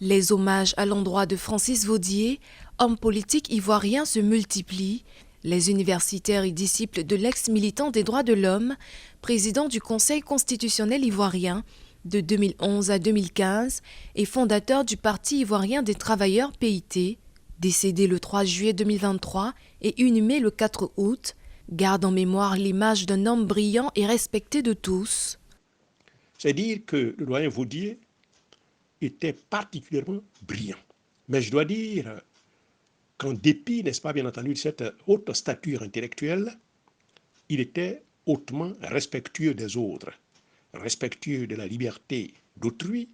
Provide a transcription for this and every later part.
Les hommages à l'endroit de Francis Vaudier, homme politique ivoirien, se multiplient. Les universitaires et disciples de l'ex-militant des droits de l'homme, président du Conseil constitutionnel ivoirien de 2011 à 2015 et fondateur du Parti ivoirien des travailleurs PIT, décédé le 3 juillet 2023 et inhumé le 4 août, gardent en mémoire l'image d'un homme brillant et respecté de tous. C'est dire que le doyen Vaudier était particulièrement brillant. Mais je dois dire qu'en dépit, n'est-ce pas, bien entendu, de cette haute stature intellectuelle, il était hautement respectueux des autres, respectueux de la liberté d'autrui,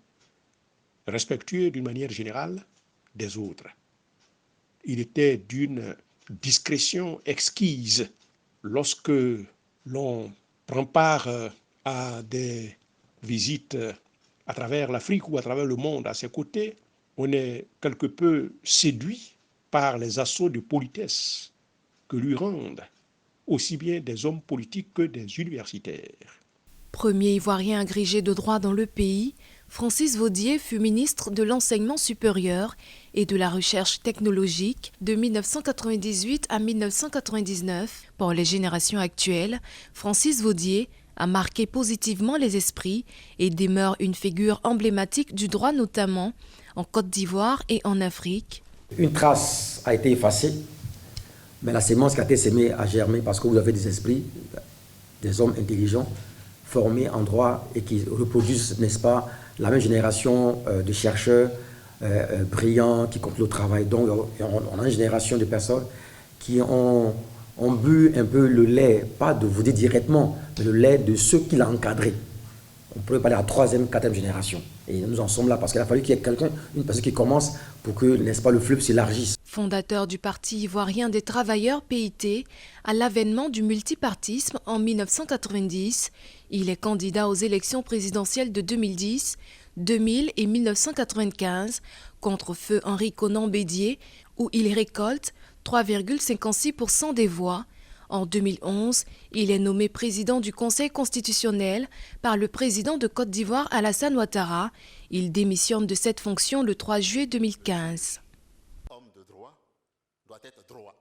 respectueux d'une manière générale des autres. Il était d'une discrétion exquise. Lorsque l'on prend part à des visites à travers l'Afrique ou à travers le monde à ses côtés, on est quelque peu séduit par les assauts de politesse que lui rendent aussi bien des hommes politiques que des universitaires. Premier Ivoirien agrégé de droit dans le pays, Francis Vaudier fut ministre de l'Enseignement supérieur et de la Recherche technologique de 1998 à 1999. Pour les générations actuelles, Francis Vaudier a marqué positivement les esprits et demeure une figure emblématique du droit, notamment en Côte d'Ivoire et en Afrique. Une trace a été effacée, mais la sémence qui a été sémée a germé parce que vous avez des esprits, des hommes intelligents, formés en droit et qui reproduisent, n'est-ce pas, la même génération de chercheurs brillants qui concluent au travail. Donc on a une génération de personnes qui ont bu un peu le lait, pas de vous dire directement, mais le lait de ceux qui l'ont encadré. On pourrait parler à la 3e, 4e génération. Et nous en sommes là parce qu'il a fallu qu'il y ait quelqu'un, une personne qui commence pour que, n'est-ce pas, le fleuve s'élargisse. Fondateur du Parti ivoirien des travailleurs PIT, à l'avènement du multipartisme en 1990, il est candidat aux élections présidentielles de 2010, 2000 et 1995 contre feu Henri Konan Bédié, où il récolte 3,56% des voix. En 2011, il est nommé président du Conseil constitutionnel par le président de Côte d'Ivoire Alassane Ouattara. Il démissionne de cette fonction le 3 juillet 2015. Homme de droit doit être droit.